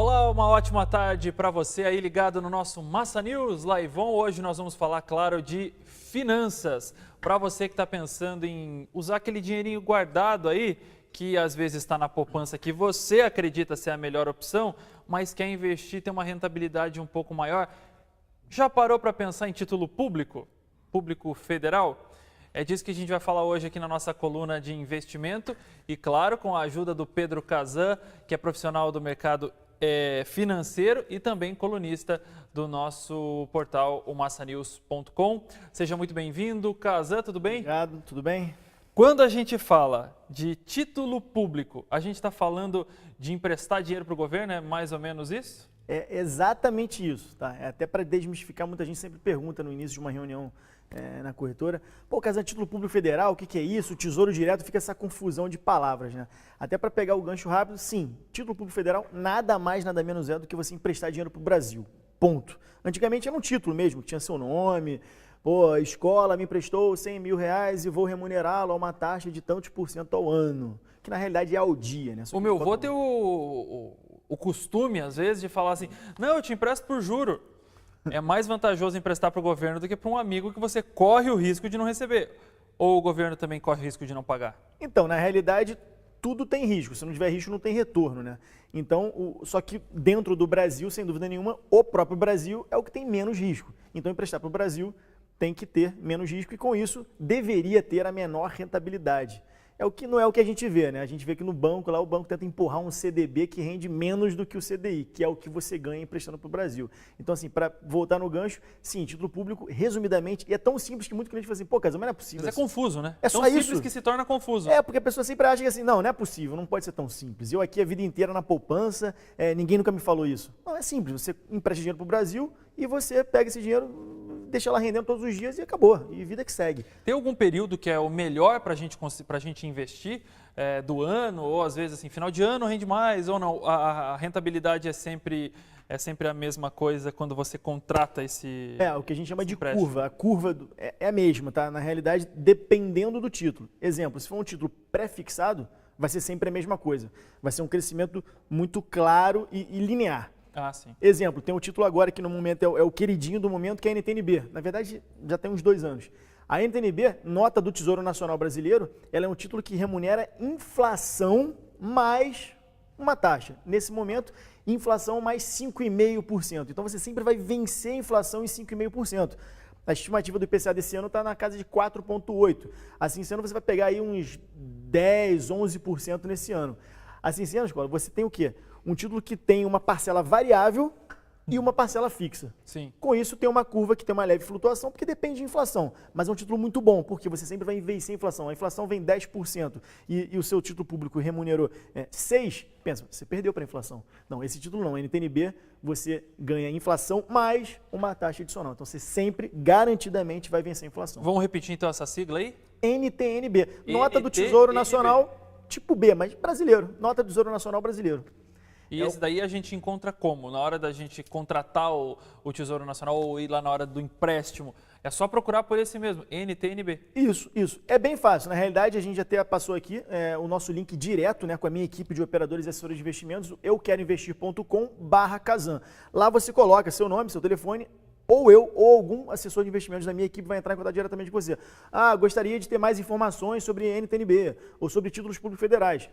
Olá, uma ótima tarde para você aí ligado no nosso Massa News Laivon. Hoje nós vamos falar, claro, de finanças. Para você que está pensando em usar aquele dinheirinho guardado aí, que às vezes está na poupança que você acredita ser a melhor opção, mas quer investir, ter uma rentabilidade um pouco maior, já parou para pensar em título público? Público federal? É disso que a gente vai falar hoje aqui na nossa coluna de investimento e, claro, com a ajuda do Pedro Kazan, que é profissional do mercado financeiro e também colunista do nosso portal, o massanews.com. Seja muito bem-vindo. Kazan, tudo bem? Obrigado, tudo bem? Quando a gente fala de título público, a gente está falando de emprestar dinheiro para o governo, é mais ou menos isso? É exatamente isso, tá? Até para desmistificar, muita gente sempre pergunta no início de uma reunião na corretora, pô, Kazan, título público federal, o que é isso? O Tesouro Direto, fica essa confusão de palavras, né? Até para pegar o gancho rápido, sim, título público federal nada mais, nada menos é do que você emprestar dinheiro para o Brasil, ponto. Antigamente era um título mesmo, que tinha seu nome, pô, a escola me emprestou 100 mil reais e vou remunerá-lo a uma taxa de tantos % ao ano, que na realidade é ao dia, né? O meu avô tem o costume, às vezes, de falar assim, não, eu te empresto por juro. É mais vantajoso emprestar para o governo do que para um amigo que você corre o risco de não receber. Ou o governo também corre o risco de não pagar? Então, na realidade, tudo tem risco. Se não tiver risco, não tem retorno, né? Então, só que dentro do Brasil, sem dúvida nenhuma, o próprio Brasil é o que tem menos risco. Então, emprestar para o Brasil tem que ter menos risco e, com isso, deveria ter a menor rentabilidade. Não é o que a gente vê, né? A gente vê que no banco, lá o banco tenta empurrar um CDB que rende menos do que o CDI, que é o que você ganha emprestando para o Brasil. Então, assim, para voltar no gancho, sim, título público, resumidamente, e é tão simples que muito cliente fala assim, pô, Kazan, mas não é possível. Mas é confuso, né? É tão só isso. Simples que se torna confuso. É, porque a pessoa sempre acha que assim, não é possível, não pode ser tão simples. Eu aqui a vida inteira na poupança, ninguém nunca me falou isso. Não, é simples, você empresta dinheiro para o Brasil e você pega esse dinheiro, deixa lá rendendo todos os dias e acabou. E vida que segue. Tem algum período que é o melhor para a gente investir do ano? Ou às vezes, assim, final de ano rende mais ou não? A rentabilidade é sempre a mesma coisa quando você contrata esse o que a gente chama de empréstimo. curva. A curva é a mesma, tá? Na realidade, dependendo do título. Exemplo, se for um título pré-fixado, vai ser sempre a mesma coisa. Vai ser um crescimento muito claro e linear. Ah, sim. Exemplo, tem um título agora que no momento é o queridinho do momento, que é a NTNB. Na verdade, já tem uns 2 anos. A NTNB, nota do Tesouro Nacional Brasileiro, ela é um título que remunera inflação mais uma taxa. Nesse momento, inflação mais 5,5%. Então, você sempre vai vencer a inflação em 5,5%. A estimativa do IPCA desse ano está na casa de 4,8%. Assim sendo, você vai pegar aí uns 10%, 11% nesse ano. Assim sendo, escola, você tem o quê? Um título que tem uma parcela variável e uma parcela fixa. Sim. Com isso, tem uma curva que tem uma leve flutuação, porque depende de inflação. Mas é um título muito bom, porque você sempre vai vencer a inflação. A inflação vem 10% e o seu título público remunerou 6%, pensa, você perdeu para a inflação. Não, esse título não. NTNB, você ganha inflação mais uma taxa adicional. Então, você sempre, garantidamente, vai vencer a inflação. Vamos repetir, então, essa sigla aí? NTNB, Nota do Tesouro Nacional, tipo B, mas brasileiro. Nota do Tesouro Nacional brasileiro. E esse daí a gente encontra como? Na hora da gente contratar o Tesouro Nacional ou ir lá na hora do empréstimo? É só procurar por esse mesmo, NTNB. Isso. É bem fácil. Na realidade, a gente até passou aqui o nosso link direto, né, com a minha equipe de operadores e assessores de investimentos, euqueroinvestir.com/Kazan. Lá você coloca seu nome, seu telefone, ou eu, ou algum assessor de investimentos da minha equipe vai entrar em contato diretamente com você. Ah, gostaria de ter mais informações sobre NTNB ou sobre títulos públicos federais.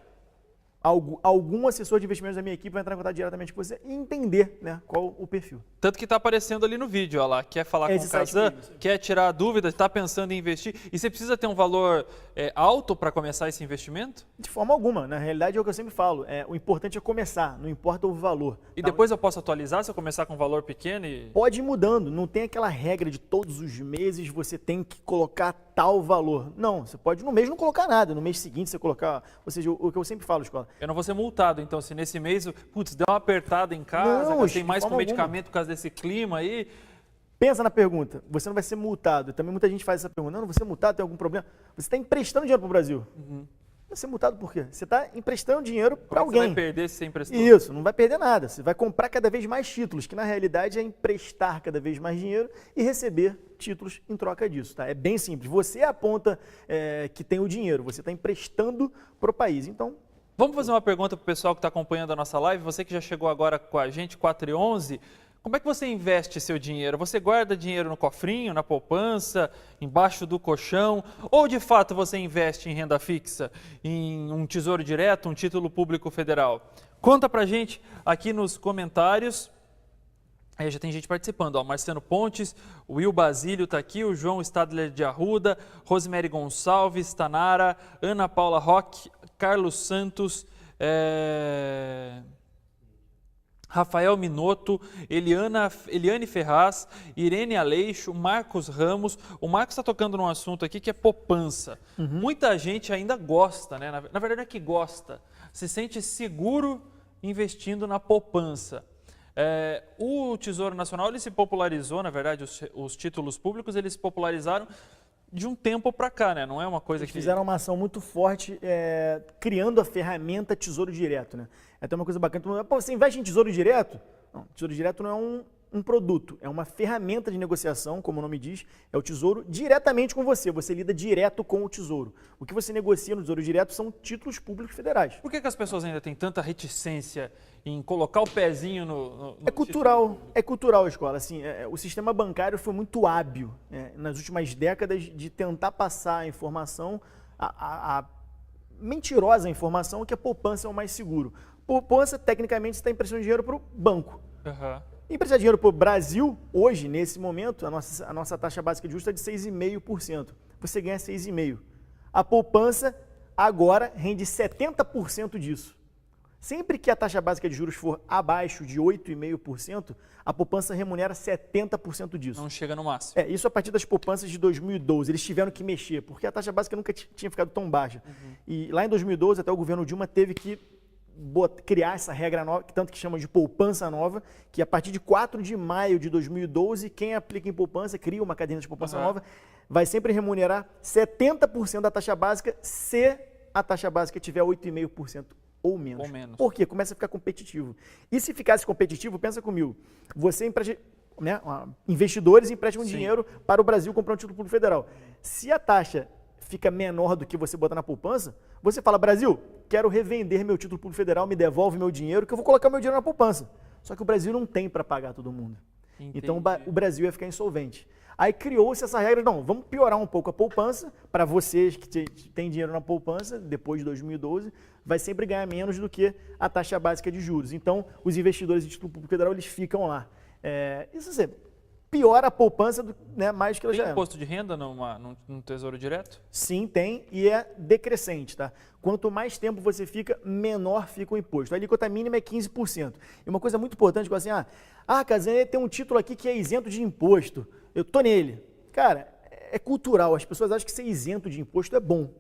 Algum assessor de investimentos da minha equipe vai entrar em contato diretamente com você e entender, né, qual o perfil. Tanto que está aparecendo ali no vídeo, olha lá, quer falar com o Kazan, quer tirar dúvidas, está pensando em investir. E você precisa ter um valor alto para começar esse investimento? De forma alguma. Na realidade, é o que eu sempre falo. O importante é começar, não importa o valor. E depois eu posso atualizar se eu começar com um valor pequeno? Pode ir mudando. Não tem aquela regra de todos os meses você tem que colocar tal valor. Não, você pode no mês não colocar nada. No mês seguinte você colocar... Ou seja, o que eu sempre falo, escola... Eu não vou ser multado, então, se nesse mês, putz, deu uma apertada em casa, gastei mais com medicamento por causa desse clima aí. Pensa na pergunta, você não vai ser multado. Também muita gente faz essa pergunta, não vou ser multado, tem algum problema? Você está emprestando dinheiro para o Brasil. Vai ser multado por quê? Você está emprestando dinheiro para alguém. Você vai perder se você emprestou? Isso, não vai perder nada. Você vai comprar cada vez mais títulos, que na realidade é emprestar cada vez mais dinheiro e receber títulos em troca disso. Tá? É bem simples. Você é a ponta que tem o dinheiro, você está emprestando para o país. Então, Vamos fazer uma pergunta para o pessoal que está acompanhando a nossa live. Você que já chegou agora com a gente, 4h11, como é que você investe seu dinheiro? Você guarda dinheiro no cofrinho, na poupança, embaixo do colchão? Ou de fato você investe em renda fixa, em um tesouro direto, um título público federal? Conta para a gente aqui nos comentários. Aí já tem gente participando, ó, Marciano Pontes, o Will Basílio está aqui, o João Stadler de Arruda, Rosemary Gonçalves, Tanara, Ana Paula Roque, Carlos Santos, Rafael Minotto, Eliane Ferraz, Irene Aleixo, Marcos Ramos. O Marcos está tocando num assunto aqui que é poupança. Muita gente ainda gosta, né? Na verdade não é que gosta, se sente seguro investindo na poupança. O Tesouro Nacional ele se popularizou, na verdade, os títulos públicos eles se popularizaram de um tempo para cá, né? Não é uma coisa Eles que... fizeram uma ação muito forte criando a ferramenta Tesouro Direto, né? É até uma coisa bacana. Pô, você investe em Tesouro Direto? Não, Tesouro Direto não é um produto, é uma ferramenta de negociação, como o nome diz, é o Tesouro diretamente com você, você lida direto com o Tesouro. O que você negocia no Tesouro Direto são títulos públicos federais. Por que as pessoas ainda têm tanta reticência em colocar o pezinho no É cultural a escola. Assim, o sistema bancário foi muito hábil nas últimas décadas de tentar passar a informação, a mentirosa informação que a poupança é o mais seguro. Poupança, tecnicamente, você está emprestando dinheiro para o banco. Emprestar dinheiro para o Brasil, hoje, nesse momento, a nossa taxa básica de juros é de 6,5%. Você ganha 6,5%. A poupança, agora, rende 70% disso. Sempre que a taxa básica de juros for abaixo de 8,5%, a poupança remunera 70% disso. Não chega no máximo. Isso a partir das poupanças de 2012. Eles tiveram que mexer, porque a taxa básica nunca tinha ficado tão baixa. E lá em 2012, até o governo Dilma teve que criar essa regra nova, tanto que chama de poupança nova, que a partir de 4 de maio de 2012, quem aplica em poupança, cria uma caderneta de poupança nova, vai sempre remunerar 70% da taxa básica se a taxa básica tiver 8,5% ou menos. Por quê? Começa a ficar competitivo. E se ficasse competitivo, pensa comigo, você empresta, né, investidores emprestam dinheiro para o Brasil comprar um título público federal. Se a taxa fica menor do que você botar na poupança, você fala, Brasil, quero revender meu título público federal, me devolve meu dinheiro, que eu vou colocar meu dinheiro na poupança. Só que o Brasil não tem para pagar todo mundo. Entendi. Então o Brasil ia ficar insolvente. Aí criou-se essa regra, não, vamos piorar um pouco a poupança, para vocês que têm dinheiro na poupança, depois de 2012, vai sempre ganhar menos do que a taxa básica de juros. Então, os investidores de título público federal, eles ficam lá. Isso assim, piora a poupança mais do que ela já é. Tem imposto de renda no Tesouro Direto? Sim, tem, e é decrescente, tá? Quanto mais tempo você fica, menor fica o imposto. A alíquota mínima é 15%. E uma coisa muito importante, assim, Casanha, tem um título aqui que é isento de imposto. Eu tô nele. Cara, é cultural. As pessoas acham que ser isento de imposto é bom.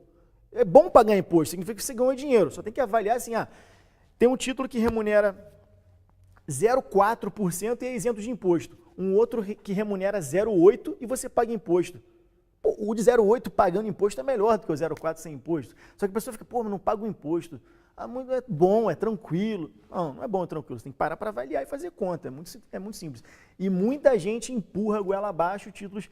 É bom pagar imposto, significa que você ganhou dinheiro. Só tem que avaliar assim, tem um título que remunera 0,4% e é isento de imposto. Um outro que remunera 0,8% e você paga imposto. Pô, o de 0,8% pagando imposto é melhor do que o 0,4% sem imposto. Só que a pessoa fica, mas não paga o imposto. É bom, é tranquilo. Não é bom, é tranquilo. Você tem que parar para avaliar e fazer conta. É muito simples. E muita gente empurra goela abaixo títulos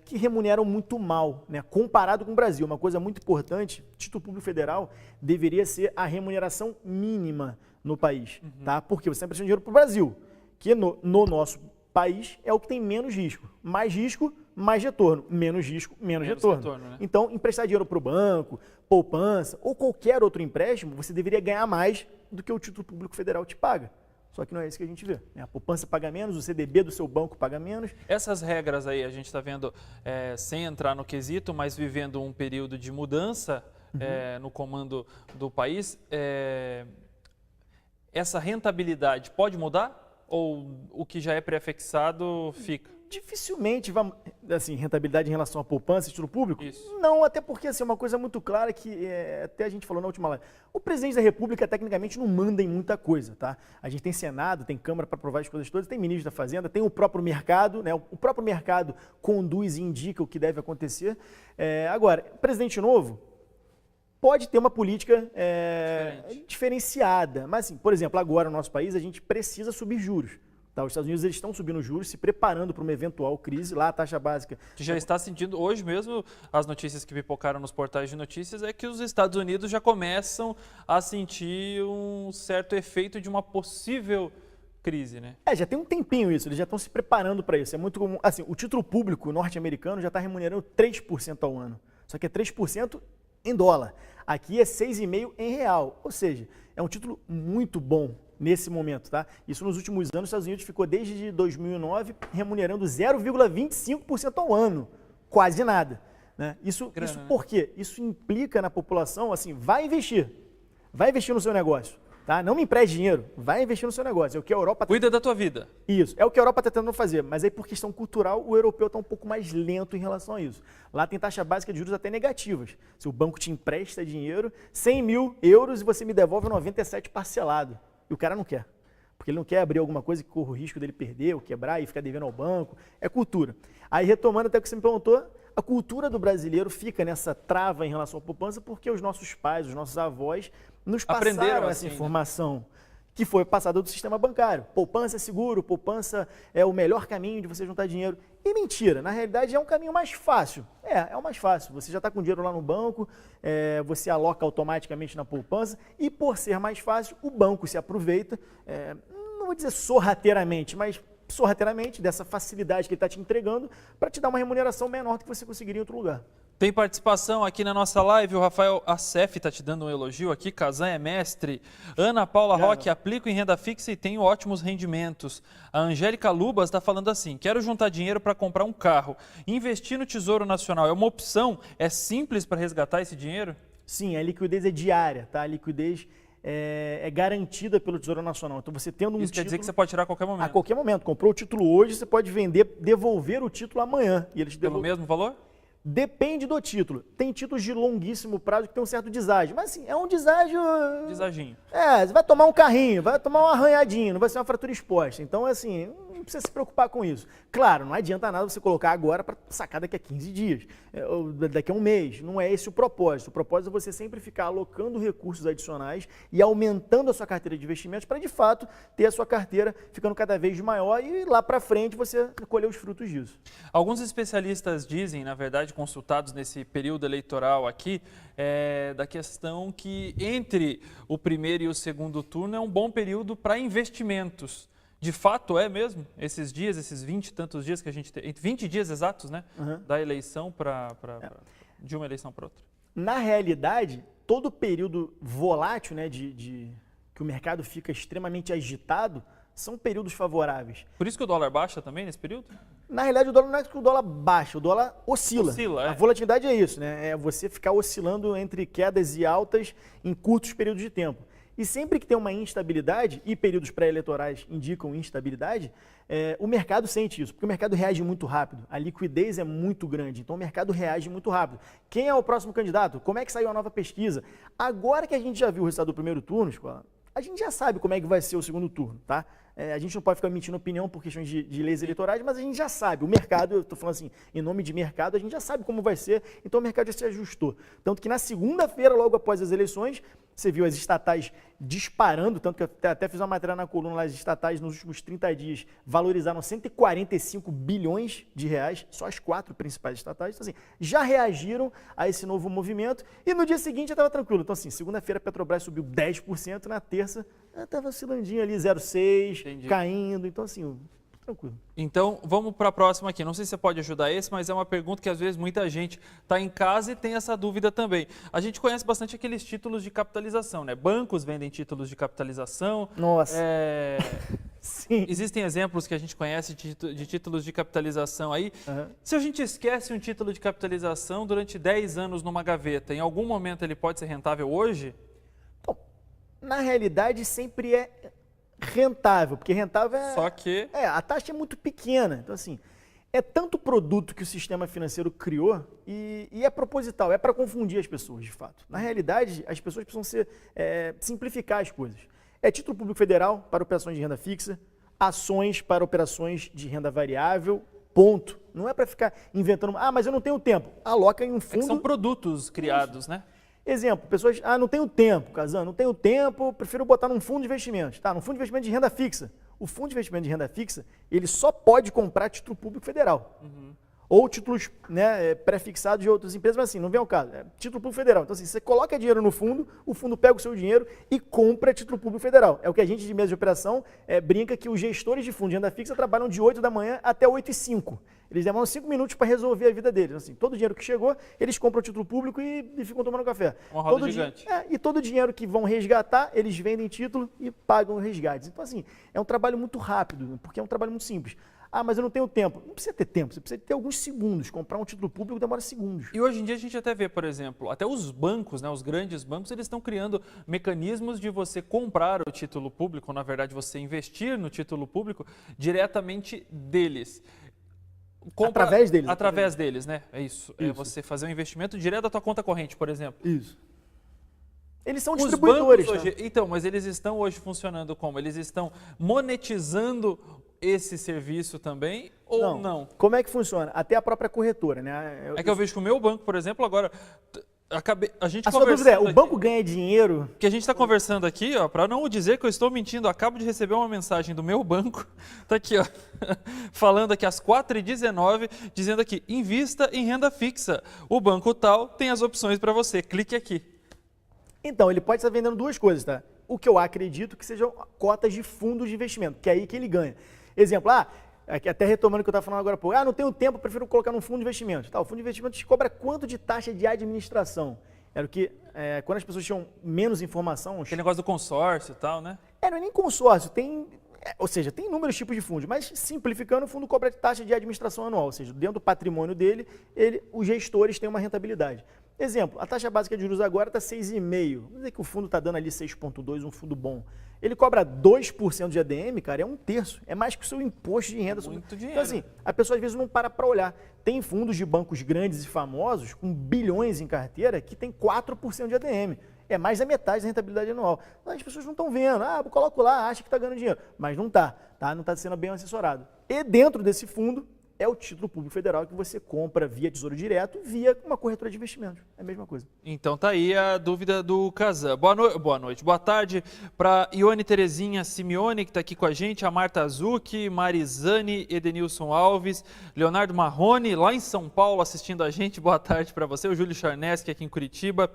que remuneram muito mal, né? Comparado com o Brasil. Uma coisa muito importante, título público federal deveria ser a remuneração mínima no país. Tá? Porque você está emprestando dinheiro para o Brasil, que no nosso país é o que tem menos risco. Mais risco, mais retorno. Menos risco, menos retorno. Né? Então, emprestar dinheiro para o banco, poupança ou qualquer outro empréstimo, você deveria ganhar mais do que o título público federal te paga. Só que não é isso que a gente vê. A poupança paga menos, o CDB do seu banco paga menos. Essas regras aí, a gente está vendo, sem entrar no quesito, mas vivendo um período de mudança no comando do país, essa rentabilidade pode mudar? Ou o que já é pré-fixado fica? Dificilmente, assim, rentabilidade em relação à poupança, título público? Isso. Não, até porque assim, uma coisa muito clara que até a gente falou na última live. O presidente da República, tecnicamente, não manda em muita coisa, tá? A gente tem Senado, tem Câmara para aprovar as coisas todas, tem ministro da Fazenda, tem o próprio mercado, né? O próprio mercado conduz e indica o que deve acontecer. Agora, presidente novo pode ter uma política diferenciada. Mas, assim, por exemplo, agora no nosso país a gente precisa subir juros. Tá? Os Estados Unidos eles estão subindo os juros, se preparando para uma eventual crise. Lá a taxa básica... Que já está sentindo, hoje mesmo, as notícias que pipocaram nos portais de notícias é que os Estados Unidos já começam a sentir um certo efeito de uma possível crise, né? Já tem um tempinho isso, eles já estão se preparando para isso. É muito comum. Assim, o título público norte-americano já está remunerando 3% ao ano. Só que é 3% em dólar. Aqui é 6,5% em real. Ou seja, é um título muito bom nesse momento, tá? Isso nos últimos anos, os Estados Unidos ficou desde 2009 remunerando 0,25% ao ano. Quase nada. Né? Isso por quê? Isso implica na população, assim, vai investir no seu negócio. Tá? Não me empreste dinheiro, vai investir no seu negócio. É o que a Europa Cuida da tua vida. Isso, é o que a Europa está tentando fazer, mas aí por questão cultural o europeu está um pouco mais lento em relação a isso. Lá tem taxa básica de juros até negativas. Se o banco te empresta dinheiro, 100 mil euros e você me devolve 97 parcelado. E o cara não quer, porque ele não quer abrir alguma coisa que corra o risco dele perder ou quebrar e ficar devendo ao banco. É cultura. Aí retomando até o que você me perguntou, a cultura do brasileiro fica nessa trava em relação à poupança porque os nossos pais, os nossos avós nos passaram essa informação que foi passada do sistema bancário. Poupança é seguro, poupança é o melhor caminho de você juntar dinheiro. E mentira, na realidade é um caminho mais fácil. É o mais fácil. Você já está com dinheiro lá no banco, você aloca automaticamente na poupança e por ser mais fácil, o banco se aproveita, não vou dizer sorrateiramente, mas sorrateiramente dessa facilidade que ele está te entregando para te dar uma remuneração menor do que você conseguiria em outro lugar. Tem participação aqui na nossa live, o Rafael Acef está te dando um elogio aqui, Kazan é mestre. Ana Paula Roque, aplico em renda fixa e tenho ótimos rendimentos. A Angélica Lubas está falando assim, quero juntar dinheiro para comprar um carro. Investir no Tesouro Nacional é uma opção? É simples para resgatar esse dinheiro? Sim, a liquidez é diária, tá? A liquidez é garantida pelo Tesouro Nacional. Então você tendo um Isso quer dizer que você pode tirar a qualquer momento? A qualquer momento. Comprou o título hoje, você pode vender, devolver o título amanhã. E eles Pelo mesmo valor? Depende do título. Tem títulos de longuíssimo prazo que tem um certo deságio. Mas assim, é um deságio... Desaginho. Você vai tomar um carrinho, vai tomar um arranhadinho, não vai ser uma fratura exposta. Então, assim, não precisa se preocupar com isso. Claro, não adianta nada você colocar agora para sacar daqui a 15 dias, ou daqui a um mês. Não é esse o propósito. O propósito é você sempre ficar alocando recursos adicionais e aumentando a sua carteira de investimentos para, de fato, ter a sua carteira ficando cada vez maior e lá para frente você colher os frutos disso. Alguns especialistas dizem, na verdade, consultados nesse período eleitoral aqui, da questão que entre o primeiro e o segundo turno é um bom período para investimentos. De fato é mesmo? Esses dias, esses 20 e tantos dias que a gente tem, 20 dias exatos, né? Da eleição de uma eleição para outra. Na realidade, todo período volátil, né, que o mercado fica extremamente agitado, são períodos favoráveis. Por isso que o dólar baixa também nesse período? Na realidade, o dólar não é que o dólar baixa, o dólar oscila. A volatilidade é isso, né? É você ficar oscilando entre quedas e altas em curtos períodos de tempo. E sempre que tem uma instabilidade, e períodos pré-eleitorais indicam instabilidade, o mercado sente isso, porque o mercado reage muito rápido, a liquidez é muito grande, então o mercado reage muito rápido. Quem é o próximo candidato? Como é que saiu a nova pesquisa? Agora que a gente já viu o resultado do primeiro turno, a gente já sabe como é que vai ser o segundo turno, tá? A gente não pode ficar mentindo opinião por questões de leis eleitorais, mas a gente já sabe. O mercado, eu estou falando assim, em nome de mercado, a gente já sabe como vai ser, então o mercado já se ajustou. Tanto que na segunda-feira, logo após as eleições, você viu as estatais disparando, tanto que eu até fiz uma matéria na coluna lá, as estatais nos últimos 30 dias valorizaram 145 bilhões de reais, só as 4 principais estatais, então assim, já reagiram a esse novo movimento e no dia seguinte já estava tranquilo. Então assim, segunda-feira a Petrobras subiu 10%, na terça estava oscilandinho ali, 0,6%, caindo, então assim, tranquilo. Então, vamos para a próxima aqui. Não sei se você pode ajudar esse, mas é uma pergunta que às vezes muita gente está em casa e tem essa dúvida também. A gente conhece bastante aqueles títulos de capitalização, né? Bancos vendem títulos de capitalização. Nossa. Sim. Existem exemplos que a gente conhece de títulos de capitalização aí. Se a gente esquece um título de capitalização durante 10 anos numa gaveta, em algum momento ele pode ser rentável hoje? Bom, na realidade sempre é rentável, porque rentável Só que... a taxa é muito pequena. Então, assim, é tanto produto que o sistema financeiro criou e é proposital, é para confundir as pessoas, de fato. Na realidade, as pessoas precisam simplificar as coisas. É título público federal para operações de renda fixa, ações para operações de renda variável, ponto. Não é para ficar inventando, mas eu não tenho tempo. Aloca em um fundo... são produtos criados, né? Exemplo, pessoas, não tenho tempo, Kazan, não tenho tempo, prefiro botar num fundo de investimentos. Tá, num fundo de investimento de renda fixa. O fundo de investimento de renda fixa, ele só pode comprar título público federal. Ou títulos, né, pré-fixados de outras empresas, mas assim, não vem ao caso, é título público federal. Então assim, você coloca dinheiro no fundo, o fundo pega o seu dinheiro e compra título público federal. É o que a gente de mesa de operação brinca que os gestores de fundo de renda fixa trabalham de 8 da manhã até 8h05. Eles demoram 5 minutos para resolver a vida deles. Assim, todo o dinheiro que chegou, eles compram o título público e ficam tomando café. Uma roda gigante. E todo o dinheiro que vão resgatar, eles vendem título e pagam resgates. Então assim, é um trabalho muito rápido, porque é um trabalho muito simples. Ah, mas eu não tenho tempo. Não precisa ter tempo, você precisa ter alguns segundos. Comprar um título público demora segundos. E hoje em dia a gente até vê, por exemplo, até os bancos, né, os grandes bancos, eles estão criando mecanismos de você comprar o título público, ou na verdade você investir no título público diretamente deles. Através deles. Através deles, né? É isso. É você fazer um investimento direto da tua conta corrente, por exemplo. Isso. Eles são distribuidores. Hoje, então, mas eles estão hoje funcionando como? Eles estão monetizando esse serviço também ou não? Como é que funciona? Até a própria corretora, né? É que eu vejo que o meu banco, por exemplo, agora... A gente sua dúvida é, o banco ganha dinheiro? Que a gente está conversando aqui, ó, para não dizer que eu estou mentindo, acabo de receber uma mensagem do meu banco, tá aqui, ó, falando aqui às 4h19, dizendo aqui, invista em renda fixa. O banco tal tem as opções para você, clique aqui. Então, ele pode estar vendendo duas coisas, tá? O que eu acredito que sejam cotas de fundos de investimento, que é aí que ele ganha. Exemplo, até retomando o que eu estava falando agora há pouco, não tenho tempo, prefiro colocar num fundo de investimento. Tá, o fundo de investimento te cobra quanto de taxa de administração? Era o que, quando as pessoas tinham menos informação... Aquele negócio do consórcio e tal, né? Não é nem consórcio, ou seja, tem inúmeros tipos de fundos, mas simplificando, o fundo cobra taxa de administração anual, ou seja, dentro do patrimônio dele, os gestores têm uma rentabilidade. Exemplo, a taxa básica de juros agora está 6,5%. Vamos dizer que o fundo está dando ali 6,2%, um fundo bom. Ele cobra 2% de ADM, cara, é 1/3. É mais que o seu imposto de renda. Muito dinheiro. Então, assim, a pessoa às vezes não para olhar. Tem fundos de bancos grandes e famosos, com bilhões em carteira, que tem 4% de ADM. É mais da metade da rentabilidade anual. Então, as pessoas não estão vendo. Eu coloco lá, acha que está ganhando dinheiro. Mas não está, tá? Não está sendo bem assessorado. E dentro desse fundo, é o título público federal que você compra via Tesouro Direto, via uma corretora de investimentos. É a mesma coisa. Então tá aí a dúvida do Kazan. Boa noite, boa tarde para Ione Terezinha Simeone, que está aqui com a gente, a Marta Azucchi, Marizane, Edenilson Alves, Leonardo Marrone, lá em São Paulo, assistindo a gente. Boa tarde para você. O Júlio Charneski, aqui em Curitiba.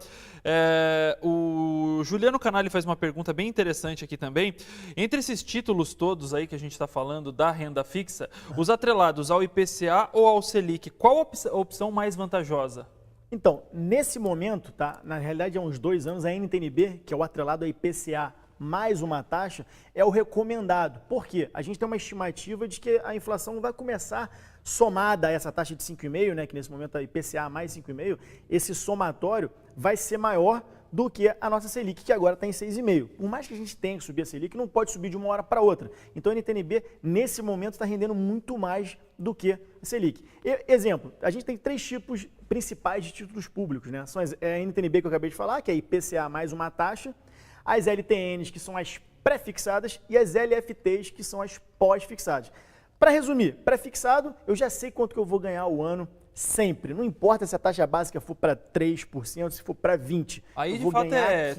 O Juliano Canali faz uma pergunta bem interessante aqui também. Entre esses títulos todos aí que a gente está falando da renda fixa, os atrelados ao IPCA ou ao Selic, qual a opção mais vantajosa? Então, nesse momento, tá? Na realidade, há uns 2 anos, a NTNB, que é o atrelado ao IPCA mais uma taxa, é o recomendado. Por quê? A gente tem uma estimativa de que a inflação vai começar somada a essa taxa de 5,5%, né? Que nesse momento é IPCA mais 5,5%, esse somatório vai ser maior do que a nossa Selic, que agora está em 6,5%. Por mais que a gente tenha que subir a Selic, não pode subir de uma hora para outra. Então a NTNB, nesse momento, está rendendo muito mais do que a Selic. Exemplo, a gente tem 3 tipos principais de títulos públicos, né? São a NTNB que eu acabei de falar, que é IPCA mais uma taxa, as LTNs, que são as pré-fixadas, e as LFTs, que são as pós-fixadas. Para resumir, pré-fixado, eu já sei quanto que eu vou ganhar ao ano, sempre. Não importa se a taxa básica for para 3%, se for para 20%. Aí, de fato,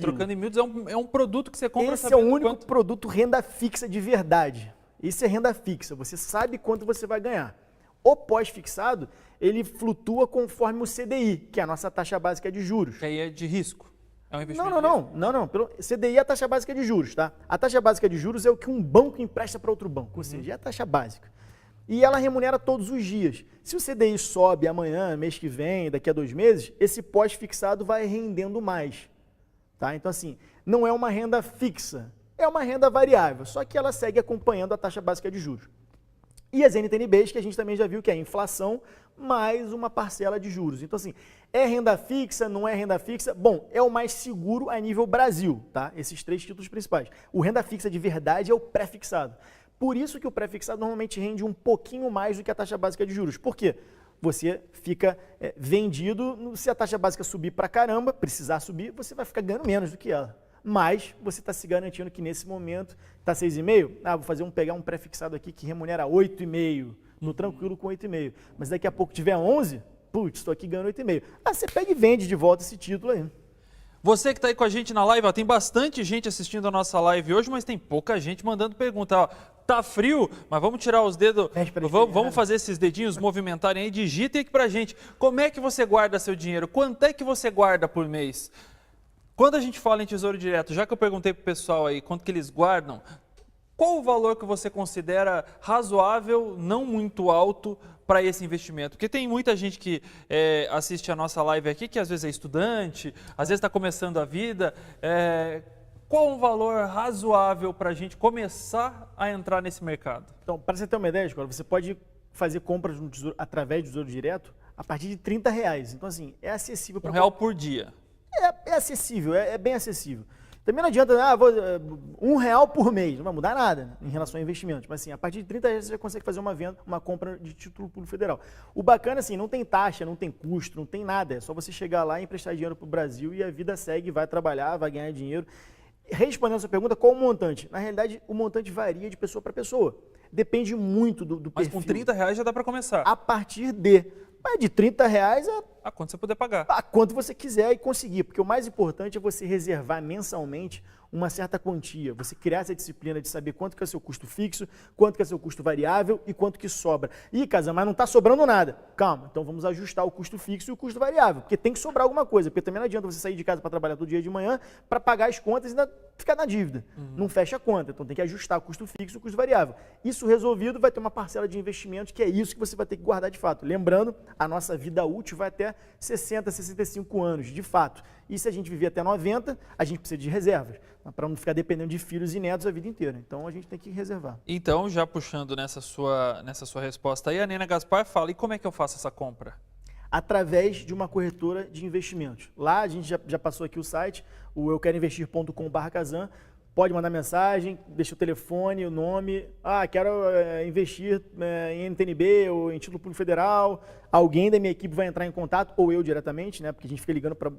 trocando em miúdos, é um produto que você compra. Esse é o único produto renda fixa de verdade. Isso é renda fixa. Você sabe quanto você vai ganhar. O pós-fixado, ele flutua conforme o CDI, que é a nossa taxa básica de juros. Que aí é de risco. É um investimento Não. Pelo CDI é a taxa básica de juros, tá? A taxa básica de juros é o que um banco empresta para outro banco. Ou seja, é a taxa básica. E ela remunera todos os dias. Se o CDI sobe amanhã, mês que vem, daqui a 2 meses, esse pós-fixado vai rendendo mais. Tá? Então, assim, não é uma renda fixa, é uma renda variável, só que ela segue acompanhando a taxa básica de juros. E as NTNBs, que a gente também já viu que é a inflação mais uma parcela de juros. Então, assim, é renda fixa, não é renda fixa? Bom, é o mais seguro a nível Brasil, tá? Esses 3 títulos principais. O renda fixa de verdade é o pré-fixado. Por isso que o pré-fixado normalmente rende um pouquinho mais do que a taxa básica de juros. Por quê? Você fica vendido, se a taxa básica subir pra caramba, precisar subir, você vai ficar ganhando menos do que ela. Mas você está se garantindo que nesse momento está 6,5%. Vou pegar um pré-fixado aqui que remunera 8,5%, no tranquilo com 8,5%. Mas daqui a pouco tiver 11%, putz, estou aqui ganhando 8,5%. Você pega e vende de volta esse título aí. Você que está aí com a gente na live, tem bastante gente assistindo a nossa live hoje, mas tem pouca gente mandando pergunta. tá frio, mas vamos tirar os dedos, Véspera de vamos feriado. fazer esses dedinhos movimentarem aí, digitem aqui pra gente. Como é que você guarda seu dinheiro? Quanto é que você guarda por mês? Quando a gente fala em Tesouro Direto, já que eu perguntei pro pessoal aí quanto que eles guardam, qual o valor que você considera razoável, não muito alto, para esse investimento? Porque tem muita gente que assiste a nossa live aqui, que às vezes é estudante, às vezes está começando a vida. Qual um valor razoável para a gente começar a entrar nesse mercado? Então, para você ter uma ideia, Escola, você pode fazer compras no tesouro, através do Tesouro Direto a partir de R$30. Então, assim, é acessível para R$1 por dia. É acessível, é bem acessível. Também não adianta, R$1 por mês, não vai mudar nada em relação a investimentos. Mas assim, a partir de R$30 você já consegue fazer uma compra de título público federal. O bacana, assim, não tem taxa, não tem custo, não tem nada. É só você chegar lá e emprestar dinheiro para o Brasil e a vida segue, vai trabalhar, vai ganhar dinheiro. Respondendo a sua pergunta, qual o montante? Na realidade, o montante varia de pessoa para pessoa. Depende muito do Mas perfil. com R$30 já dá para começar. A partir de... Mas de R$30 A quanto você puder pagar. a quanto você quiser e conseguir, porque o mais importante é você reservar mensalmente uma certa quantia, você criar essa disciplina de saber quanto que é o seu custo fixo, quanto que é o seu custo variável e quanto que sobra. Ih, Casa, mas não está sobrando nada. Calma, então vamos ajustar o custo fixo e o custo variável, porque tem que sobrar alguma coisa, porque também não adianta você sair de casa para trabalhar todo dia de manhã para pagar as contas e ainda ficar na dívida. Não fecha a conta, então tem que ajustar o custo fixo e o custo variável. Isso resolvido, vai ter uma parcela de investimentos que é isso que você vai ter que guardar de fato. Lembrando, a nossa vida útil vai até 60, 65 anos, de fato. E se a gente viver até 90, a gente precisa de reservas, para não ficar dependendo de filhos e netos a vida inteira. Então a gente tem que reservar. Então, já puxando nessa sua resposta aí, a Nena Gaspar fala, e como é que eu faço essa compra? Através de uma corretora de investimentos. Lá a gente já passou aqui o site, o euqueroinvestir.com/Kazan. Pode mandar mensagem, deixa o telefone, o nome. Quero investir em NTNB ou em título público federal. Alguém da minha equipe vai entrar em contato, ou eu diretamente, né? Porque a gente fica ligando para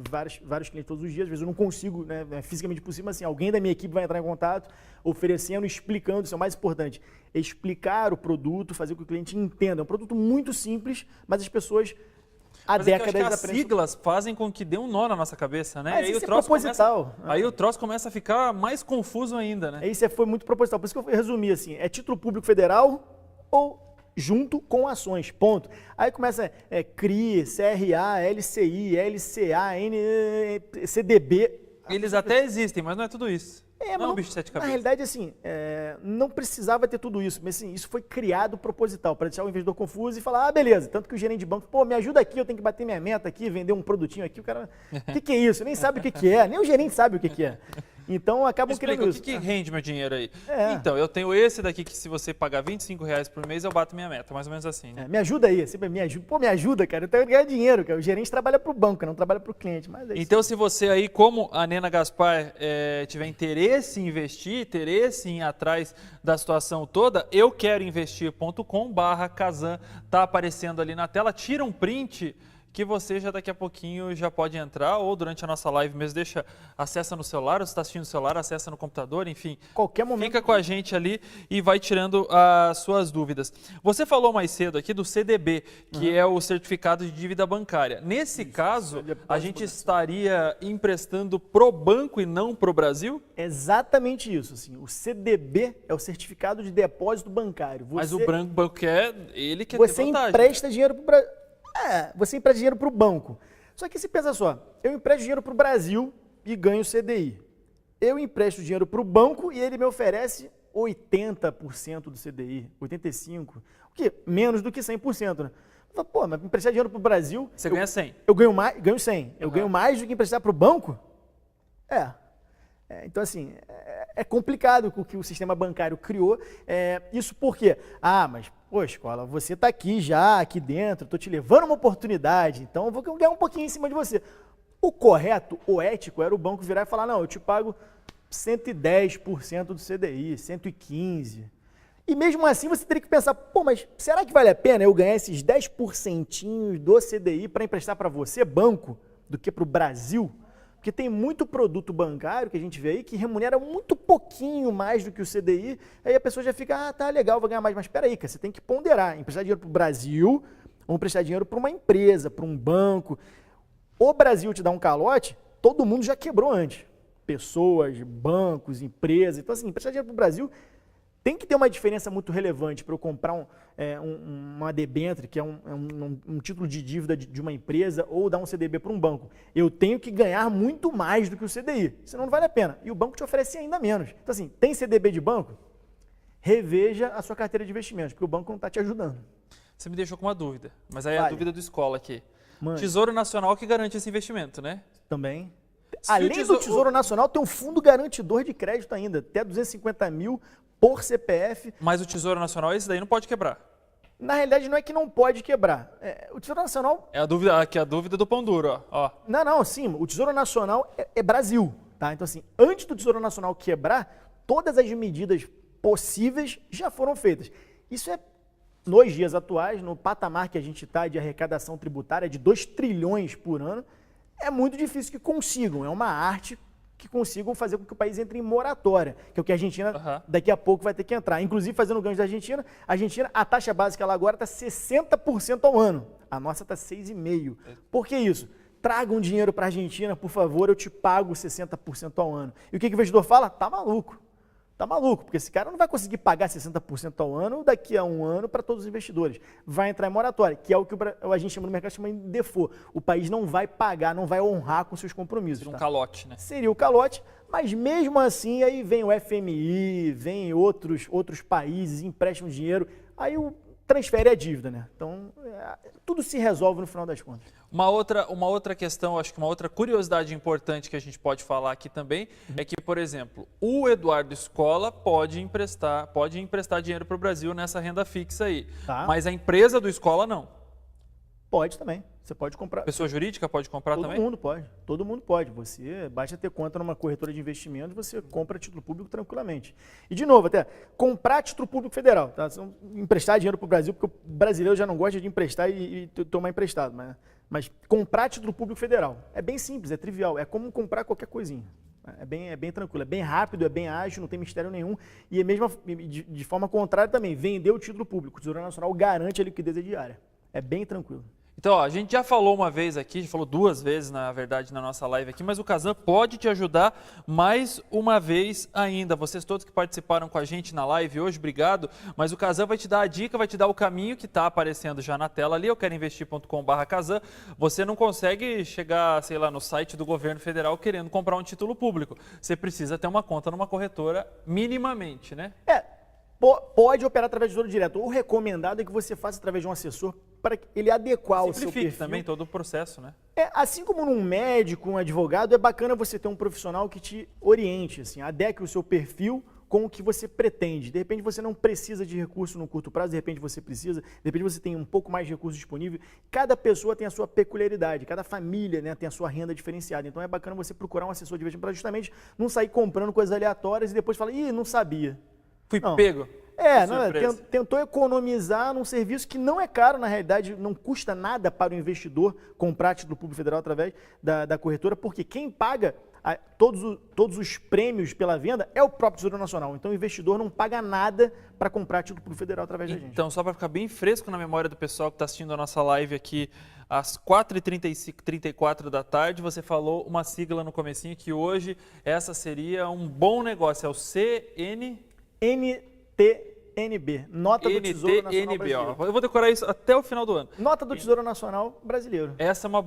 vários clientes todos os dias. Às vezes eu não consigo, né, fisicamente possível, mas assim, alguém da minha equipe vai entrar em contato, oferecendo, explicando. Isso é o mais importante. Explicar o produto, fazer com que o cliente entenda. É um produto muito simples, mas as pessoas... Mas é que as siglas fazem com que dê um nó na nossa cabeça, né? Mas isso é proposital. Aí o troço começa a ficar mais confuso ainda, né? Isso foi muito proposital. Por isso que eu resumi assim, é título público federal ou junto com ações, ponto. Aí começa CRI, CRA, LCI, LCA, CDB. Eles até existem, mas não é tudo isso. Não é um bicho de sete cabeças. Na realidade, assim, não precisava ter tudo isso, mas assim, isso foi criado proposital, para deixar o investidor confuso e falar, beleza, tanto que o gerente de banco, me ajuda aqui, eu tenho que bater minha meta aqui, vender um produtinho aqui, o cara, o que é isso? Nem sabe o que é, nem o gerente sabe o que é. Então, acabam criando isso. O que rende meu dinheiro aí? Então, eu tenho esse daqui que se você pagar R$25 por mês, eu bato minha meta, mais ou menos assim, né? Me ajuda aí, sempre me ajuda. Me ajuda, cara, eu tenho que ganhar dinheiro, cara. O gerente trabalha para o banco, não trabalha para o cliente. Mas então, se você aí, como a Nena Gaspar, tiver interesse em investir, interesse em ir atrás da situação toda, euqueroinvestir.com/Kazan, tá aparecendo ali na tela, tira um print que você já daqui a pouquinho já pode entrar, ou durante a nossa live mesmo, acessa no celular, ou se está assistindo no celular, acessa no computador, enfim. Qualquer momento. Fica com a gente ali e vai tirando as suas dúvidas. Você falou mais cedo aqui do CDB, que é o Certificado de Dívida Bancária. Nesse caso, a gente estaria emprestando pro banco e não pro Brasil? Exatamente isso. Assim, o CDB é o Certificado de Depósito Bancário. Mas o banco quer, ele quer ter vantagem. Você empresta dinheiro pro Brasil. Você empresta dinheiro para o banco. Só que se pensa só, eu empresto dinheiro para o Brasil e ganho CDI. Eu empresto dinheiro para o banco e ele me oferece 80% do CDI, 85%, o que? Menos do que 100%, né? Pô, mas emprestar dinheiro para o Brasil... Você ganha 100. Eu ganho 100. Eu ganho mais do que emprestar para o banco? Então, assim, é complicado o que o sistema bancário criou. Isso por quê? Mas, Escola, você está aqui já, aqui dentro, estou te levando uma oportunidade, então eu vou ganhar um pouquinho em cima de você. O correto, o ético, era o banco virar e falar, não, eu te pago 110% do CDI, 115%. E mesmo assim você teria que pensar, mas será que vale a pena eu ganhar esses 10% do CDI para emprestar para você, banco, do que para o Brasil? Porque tem muito produto bancário que a gente vê aí que remunera muito pouquinho mais do que o CDI, aí a pessoa já fica, tá legal, vou ganhar mais, mas espera aí, cara, você tem que ponderar, emprestar dinheiro para o Brasil, ou emprestar dinheiro para uma empresa, para um banco. O Brasil te dá um calote, todo mundo já quebrou antes. Pessoas, bancos, empresas, então assim, emprestar dinheiro para o Brasil tem que ter uma diferença muito relevante para eu comprar uma debênture, que é um título de dívida de uma empresa, ou dar um CDB para um banco. Eu tenho que ganhar muito mais do que o CDI, senão não vale a pena. E o banco te oferece ainda menos. Então, assim, tem CDB de banco? Reveja a sua carteira de investimentos, porque o banco não está te ajudando. Você me deixou com uma dúvida, mas aí é a dúvida do escola aqui. Mano. Tesouro Nacional que garante esse investimento, né? Também. Além do Tesouro Nacional, tem um fundo garantidor de crédito ainda, até 250 mil por CPF. Mas o Tesouro Nacional, esse daí não pode quebrar. Na realidade, não é que não pode quebrar. O Tesouro Nacional... É a dúvida, aqui é a dúvida do Pão Duro, ó. Não, sim, o Tesouro Nacional é Brasil, tá? Então, assim, antes do Tesouro Nacional quebrar, todas as medidas possíveis já foram feitas. Isso é, nos dias atuais, no patamar que a gente está de arrecadação tributária de 2 trilhões por ano, é muito difícil que consigam. É uma arte que consigam fazer com que o país entre em moratória, que é o que a Argentina daqui a pouco vai ter que entrar. Inclusive, fazendo o gancho da Argentina, a taxa básica lá agora está 60% ao ano. A nossa está 6,5%. Por que isso? Tragam dinheiro para a Argentina, por favor, eu te pago 60% ao ano. E o que o investidor fala? Tá maluco. Tá maluco, porque esse cara não vai conseguir pagar 60% ao ano daqui a um ano para todos os investidores. Vai entrar em moratória, que é o que a gente chama no mercado chama de default. O país não vai pagar, não vai honrar com seus compromissos. Seria um calote, né? Seria o calote, mas mesmo assim aí vem o FMI, vem outros países, emprestam dinheiro, aí transfere a dívida, né? Então, tudo se resolve no final das contas. Uma outra questão, acho que uma outra curiosidade importante que a gente pode falar aqui também é que, por exemplo, o Eduardo Escola pode emprestar dinheiro para o Brasil nessa renda fixa aí, mas a empresa do Escola não. Pode também. Você pode comprar. Pessoa jurídica pode comprar também? Todo mundo pode. Você basta ter conta numa corretora de investimentos, você compra título público tranquilamente. E de novo, até comprar título público federal, tá? Emprestar dinheiro para o Brasil, porque o brasileiro já não gosta de emprestar e tomar emprestado, mas comprar título público federal é bem simples, é trivial, é como comprar qualquer coisinha. É bem tranquilo, é bem rápido, é bem ágil, não tem mistério nenhum. E é mesmo de forma contrária também, vender o título público. O Tesouro Nacional garante a liquidez diária. É bem tranquilo. Então, ó, a gente já falou uma vez aqui, já falou 2 vezes, na verdade, na nossa live aqui, mas o Kazan pode te ajudar mais uma vez ainda. Vocês todos que participaram com a gente na live hoje, obrigado, mas o Kazan vai te dar a dica, vai te dar o caminho que está aparecendo já na tela ali, euqueroinvestir.com/Kazan. Você não consegue chegar, sei lá, no site do governo federal querendo comprar um título público. Você precisa ter uma conta numa corretora minimamente, né? Pode operar através do Tesouro Direto. O recomendado é que você faça através de um assessor para ele adequar o seu perfil. Simplifique também todo o processo, né? Assim como num médico, um advogado, é bacana você ter um profissional que te oriente, assim, adeque o seu perfil com o que você pretende. De repente você não precisa de recurso no curto prazo, de repente você precisa, de repente você tem um pouco mais de recurso disponível. Cada pessoa tem a sua peculiaridade, cada família, né, tem a sua renda diferenciada. Então é bacana você procurar um assessor de investimento para justamente não sair comprando coisas aleatórias e depois falar, não sabia. Fui pego. Tentou economizar num serviço que não é caro, na realidade, não custa nada para o investidor comprar título público federal através da corretora, porque quem paga todos os prêmios pela venda é o próprio Tesouro Nacional. Então o investidor não paga nada para comprar título público federal através da gente. Então, só para ficar bem fresco na memória do pessoal que está assistindo a nossa live aqui, às 4h34 da tarde, você falou uma sigla no comecinho que hoje essa seria um bom negócio, é o NTNB, Nota do Tesouro Nacional Brasileiro. Eu vou decorar isso até o final do ano. Nota do Tesouro Nacional Brasileiro. Esse é um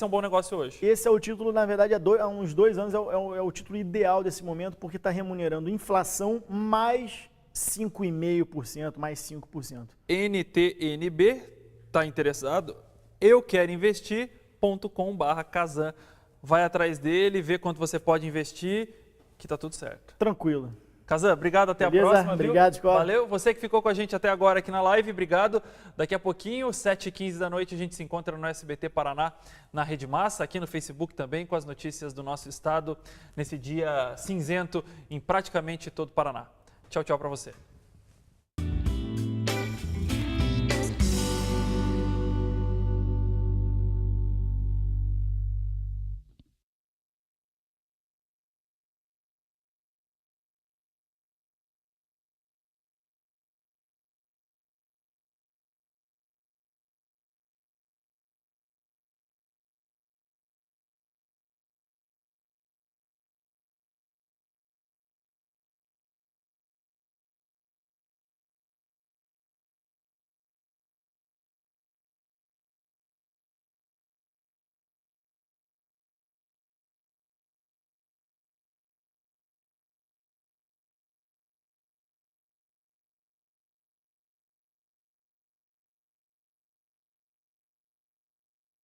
bom negócio hoje. Esse é o título, na verdade, há uns 2 anos, é o título ideal desse momento, porque está remunerando inflação mais 5,5%, mais 5%. NTNB, está interessado? euqueroinvestir.com/Kazan. Vai atrás dele, vê quanto você pode investir, que está tudo certo. Tranquilo. Kazan, obrigado, até Beleza? a próxima. Obrigado, Escola. Valeu. Você que ficou com a gente até agora aqui na live, obrigado. Daqui a pouquinho, 7h15 da noite, a gente se encontra no SBT Paraná, na Rede Massa, aqui no Facebook também, com as notícias do nosso estado, nesse dia cinzento em praticamente todo o Paraná. Tchau, tchau para você.